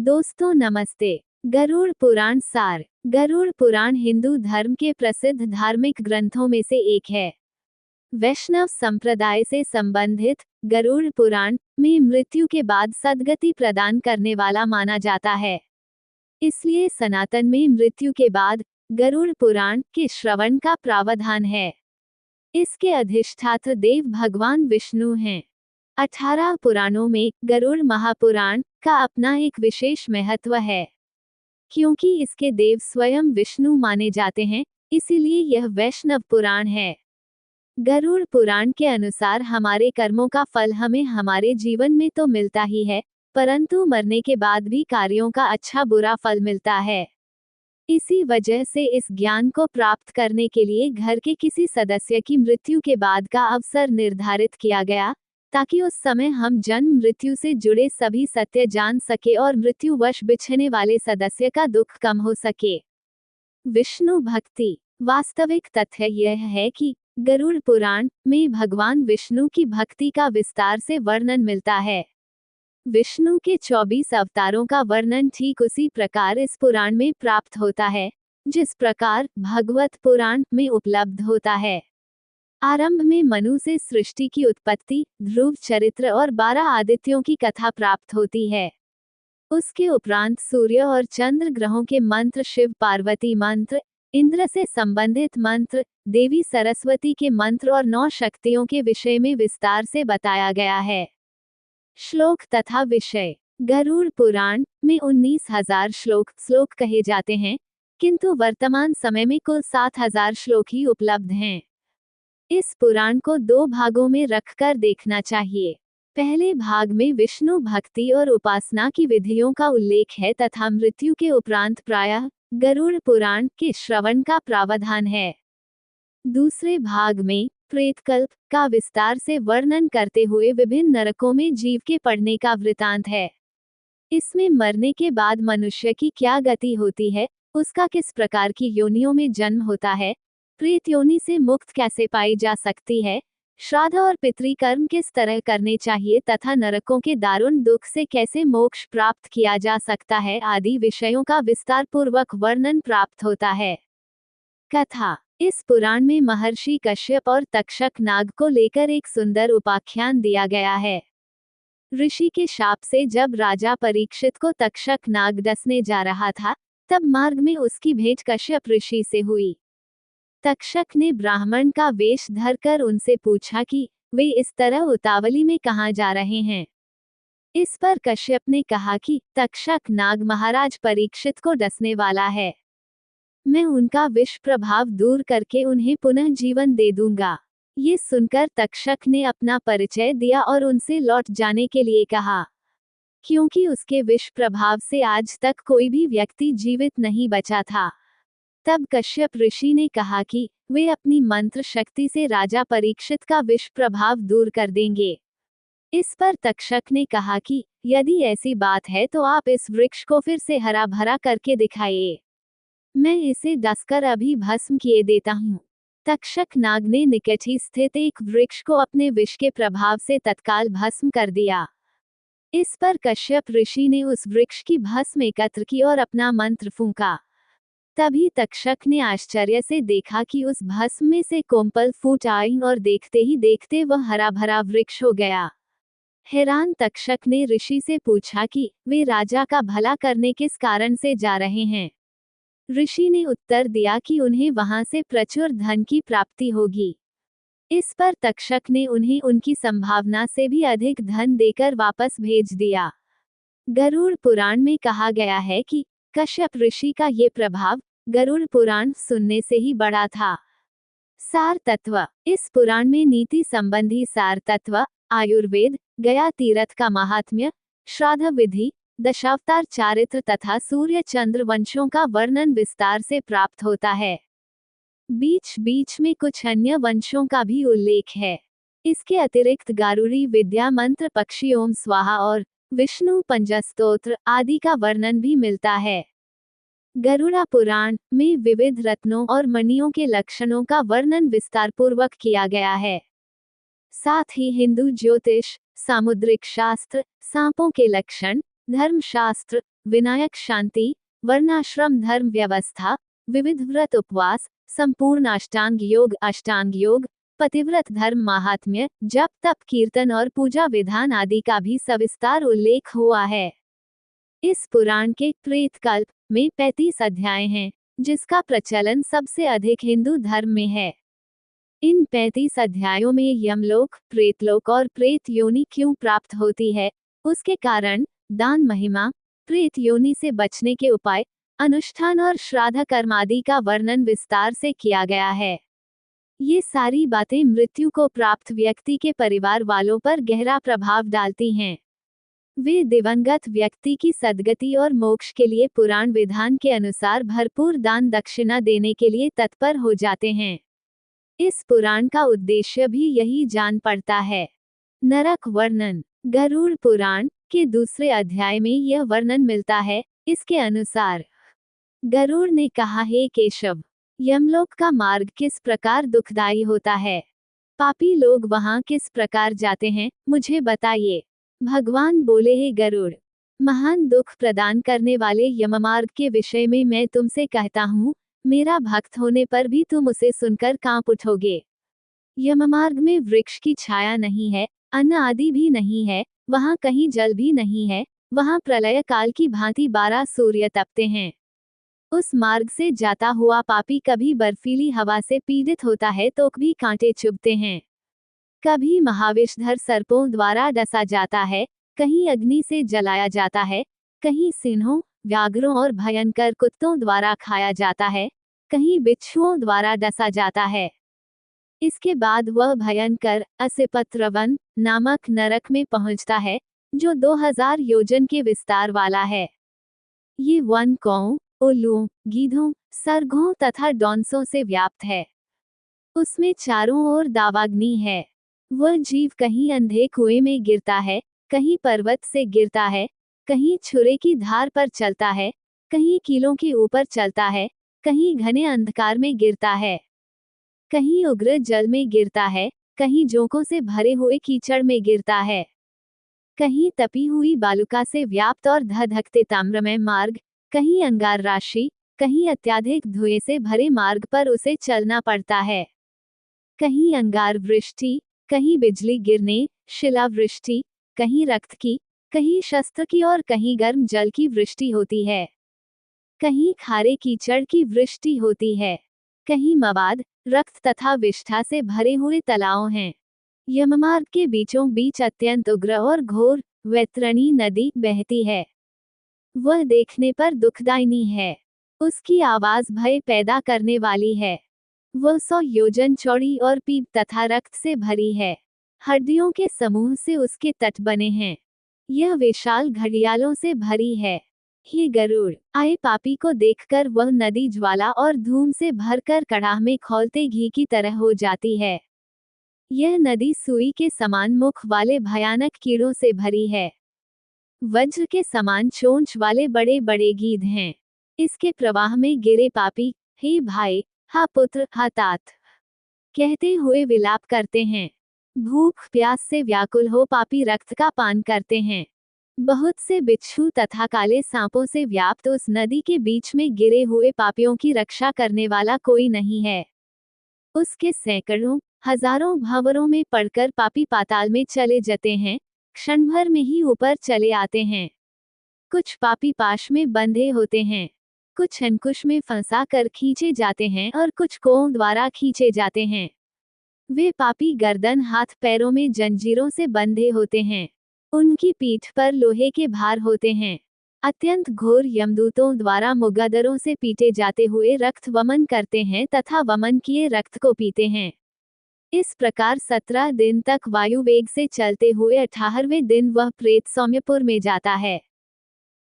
दोस्तों नमस्ते। गरुड़ पुराण सार। गरुड़ पुराण हिंदू धर्म के प्रसिद्ध धार्मिक ग्रंथों में से एक है। वैष्णव संप्रदाय से संबंधित गरुड़ पुराण में मृत्यु के बाद सद्गति प्रदान करने वाला माना जाता है। इसलिए सनातन में मृत्यु के बाद गरुड़ पुराण के श्रवण का प्रावधान है। इसके अधिष्ठात्र देव भगवान विष्णु हैं। 18 पुराणों में गरुड़ महापुराण का अपना एक विशेष महत्व है। क्योंकि इसके देव स्वयं विष्णु माने जाते हैं, इसीलिए यह वैष्णव पुराण है। गरुड़ पुराण के अनुसार हमारे कर्मों का फल हमें हमारे जीवन में तो मिलता ही है, परंतु मरने के बाद भी कार्यों का अच्छा बुरा फल मिलता है। इसी वजह से इस ज्ञान को प्राप्त करने के लिए घर के किसी सदस्य की मृत्यु के बाद का अवसर निर्धारित किया गया, ताकि उस समय हम जन्म मृत्यु से जुड़े सभी सत्य जान सके और मृत्युवश बिछने वाले सदस्य का दुख कम हो सके। विष्णु भक्ति। वास्तविक तथ्य यह है कि गरुड़ पुराण में भगवान विष्णु की भक्ति का विस्तार से वर्णन मिलता है। विष्णु के 24 अवतारों का वर्णन ठीक उसी प्रकार इस पुराण में प्राप्त होता है, जिस प्रकार भगवत पुराण में उपलब्ध होता है। आरंभ में मनु से सृष्टि की उत्पत्ति, ध्रुव चरित्र और 12 आदित्यों की कथा प्राप्त होती है। उसके उपरांत सूर्य और चंद्र ग्रहों के मंत्र, शिव पार्वती मंत्र, इंद्र से संबंधित मंत्र, देवी सरस्वती के मंत्र और 9 शक्तियों के विषय में विस्तार से बताया गया है। श्लोक तथा विषय। गरुड़ पुराण में 19,000 श्लोक कहे जाते हैं, किंतु वर्तमान समय में कुल 7,000 श्लोक ही उपलब्ध हैं। इस पुराण को 2 भागों में रखकर देखना चाहिए। पहले भाग में विष्णु भक्ति और उपासना की विधियों का उल्लेख है तथा मृत्यु के उपरांत प्रायः गरुड़ पुराण के श्रवण का प्रावधान है। दूसरे भाग में प्रेतकल्प का विस्तार से वर्णन करते हुए विभिन्न नरकों में जीव के पड़ने का वृतांत है। इसमें मरने के बाद मनुष्य की क्या गति होती है, उसका किस प्रकार की योनियों में जन्म होता है, प्रेत योनि से मुक्त कैसे पाई जा सकती है, श्राद्ध और पितृकर्म किस तरह करने चाहिए तथा नरकों के दारुण दुख से कैसे मोक्ष प्राप्त किया जा सकता है आदि विषयों का विस्तार पूर्वक वर्णन प्राप्त होता है। कथा। इस पुराण में महर्षि कश्यप और तक्षक नाग को लेकर एक सुंदर उपाख्यान दिया गया है। ऋषि के शाप से जब राजा परीक्षित को तक्षक नाग डसने जा रहा था, तब मार्ग में उसकी भेंट कश्यप ऋषि से हुई। तक्षक ने ब्राह्मण का वेश धरकर उनसे पूछा कि वे इस तरह उतावली में कहाँ जा रहे हैं। इस पर कश्यप ने कहा कि तक्षक नाग महाराज परीक्षित को डसने वाला है। मैं उनका विष प्रभाव दूर करके उन्हें पुनः जीवन दे दूंगा। ये सुनकर तक्षक ने अपना परिचय दिया और उनसे लौट जाने के लिए कहा, क्योंकि उसके विष प्रभाव से आज तक कोई भी व्यक्ति जीवित नहीं बचा था। तब कश्यप ऋषि ने कहा कि वे अपनी मंत्र शक्ति से राजा परीक्षित का विष प्रभाव दूर कर देंगे। इस पर तक्षक ने कहा कि यदि ऐसी बात है तो आप इस वृक्ष को फिर से हरा भरा करके दिखाइए। मैं इसे डसकर अभी भस्म किए देता हूँ। तक्षक नाग ने निकट ही स्थित एक वृक्ष को अपने विष के प्रभाव से तत्काल भस्म कर दिया। इस पर कश्यप ऋषि ने उस वृक्ष की भस्म एकत्र की और अपना मंत्र फूंका। तभी तक्षक ने आश्चर्य से देखा कि उस भस्म में से कोमपल फूट आई और देखते ही देखते वह हरा भरा वृक्ष हो गया। हैरान तक्षक ने ऋषि से पूछा कि वे राजा का भला करने किस कारण से जा रहे हैं। ऋषि ने उत्तर दिया कि उन्हें वहां से प्रचुर धन की प्राप्ति होगी। इस पर तक्षक ने उन्हें उनकी संभावना से भी अधिक धन देकर वापस भेज दिया। गरुड़ पुराण में कहा गया है कि कश्यप ऋषि का ये प्रभाव गरुड़ पुराण सुनने से ही बड़ा था। सार तत्व। इस पुराण में नीति संबंधी सार तत्व, आयुर्वेद, गया तीर्थ का महात्म्य, श्राद्ध विधि, दशावतार चारित्र तथा सूर्य चंद्र वंशों का वर्णन विस्तार से प्राप्त होता है। बीच बीच में कुछ अन्य वंशों का भी उल्लेख है। इसके अतिरिक्त गारुड़ी विद्या मंत्र, पक्षी ओम स्वाहा और विष्णु पंजस्तोत्र आदि का वर्णन भी मिलता है। गरुड़ा पुराण में विविध रत्नों और मणियों के लक्षणों का वर्णन विस्तार पूर्वक किया गया है। साथ ही हिंदू ज्योतिष, सामुद्रिक शास्त्र, सांपों के लक्षण, धर्मशास्त्र, विनायक शांति, वर्णाश्रम धर्म व्यवस्था, विविध व्रत उपवास, संपूर्ण अष्टांग योग, पतिव्रत धर्म महात्म्य, जप तप कीर्तन और पूजा विधान आदि का भी सविस्तार उल्लेख हुआ है। इस पुराण के प्रेतकल्प में 35 अध्याय हैं, जिसका प्रचलन सबसे अधिक हिंदू धर्म में है। इन 35 अध्यायों में यमलोक, प्रेतलोक और प्रेत योनि क्यों प्राप्त होती है, उसके कारण, दान महिमा, प्रेत योनि से बचने के उपाय, अनुष्ठान और श्राद्ध कर्म आदि का वर्णन विस्तार से किया गया है। ये सारी बातें मृत्यु को प्राप्त व्यक्ति के परिवार वालों पर गहरा प्रभाव डालती हैं। वे दिवंगत व्यक्ति की सद्गति और मोक्ष के लिए पुराण विधान के अनुसार भरपूर दान दक्षिणा देने के लिए तत्पर हो जाते हैं। इस पुराण का उद्देश्य भी यही जान पड़ता है। नरक वर्णन। गरुड़ पुराण के दूसरे अध्याय में यह वर्णन मिलता है। इसके अनुसार गरुड़ ने कहा, हे केशव, यमलोक का मार्ग किस प्रकार दुखदायी होता है? पापी लोग वहां किस प्रकार जाते हैं, मुझे बताइए। भगवान बोले, हे गरुड़, महान दुख प्रदान करने वाले यममार्ग के विषय में मैं तुमसे कहता हूँ, मेरा भक्त होने पर भी तुम उसे सुनकर कांप उठोगे। यममार्ग में वृक्ष की छाया नहीं है, अन्न आदि भी नहीं है, वहां कहीं जल भी नहीं है, वहां प्रलय काल की भांति 12 सूर्य तपते हैं। उस मार्ग से जाता हुआ पापी कभी बर्फीली हवा से पीड़ित होता है तो भी कांटे चुभते हैं, कभी महाविषधर सर्पों द्वारा डसा जाता है, कहीं अग्नि से जलाया जाता है, कहीं सिंहों, व्याघ्रों और भयंकर कुत्तों द्वारा खाया जाता है, कहीं बिच्छुओं द्वारा डसा जाता है। इसके बाद वह भयंकर असिपत्रवन नामक नरक में पहुंचता है, जो 2000 योजन के विस्तार वाला है। ये वन कौओं, उल्लुओं, गीधों, सर्गों तथा डॉन्सों से व्याप्त है। उसमें चारों ओर दावाग्नि है। वह जीव कहीं अंधे कुएं में गिरता है, कहीं पर्वत से गिरता है, कहीं छुरे की धार पर चलता है, कहीं कीलों के ऊपर चलता है, कहीं घने अंधकार में गिरता है, कहीं उग्र जल में गिरता है, कहीं जोंकों से भरे हुए कीचड़ में गिरता है, कहीं तपी हुई बालुका से व्याप्त और धधकते ताम्रमय मार्ग, कहीं अंगार राशि, कहीं अत्यधिक धुएं से भरे मार्ग पर उसे चलना पड़ता है। कहीं अंगार वृष्टि, कहीं बिजली गिरने, शिलावृष्टि, कहीं रक्त की, कहीं शस्त्र की और कहीं गर्म जल की वृष्टि होती है। कहीं खारे कीचड़ की वृष्टि होती है, कहीं मवाद, रक्त तथा विष्ठा से भरे हुए तलाव हैं। यममार्ग के बीचों बीच अत्यंत उग्र और घोर वैतरणी नदी बहती है। वह देखने पर दुखदायिनी है। उसकी आवाज भय पैदा करने वाली है। वह 100 योजन चौड़ी और पीप तथा रक्त से भरी है। हड्डियों के समूह से उसके तट बने हैं। यह विशाल घड़ियालों से भरी है। हे गरुड़, आए पापी को देखकर वह नदी ज्वाला और धूम से भरकर कड़ाह में खौलते घी की तरह हो जाती है। यह नदी सुई के समान मुख वाले भयानक कीड़ों से भरी है। वज्र के समान चोंच वाले बड़े बड़े गीध हैं। इसके प्रवाह में गिरे पापी, हे भाई, हा पुत्र, हा तात, कहते हुए विलाप करते हैं। भूख प्यास से व्याकुल हो पापी रक्त का पान करते हैं। बहुत से बिच्छू तथा काले सांपों से व्याप्त उस नदी के बीच में गिरे हुए पापियों की रक्षा करने वाला कोई नहीं है। उसके सैकड़ों, हजारों भंवरों में पड़कर पापी पाताल में चले जाते हैं, क्षण भर में ही ऊपर चले आते हैं। कुछ पापी पाश में बंधे होते हैं, कुछ अंकुश में फंसा कर खींचे जाते हैं और कुछ कों द्वारा खींचे जाते हैं। वे पापी गर्दन हाथ पैरों में जंजीरों से बंधे होते हैं। उनकी पीठ पर लोहे के भार होते हैं। अत्यंत घोर यमदूतों द्वारा मुगदरों से पीटे जाते हुए रक्त वमन करते हैं तथा वमन किए रक्त को पीते हैं। इस प्रकार 17 दिन तक वायु वेग से चलते हुए 18वें दिन वह प्रेत सौम्यपुर में जाता है।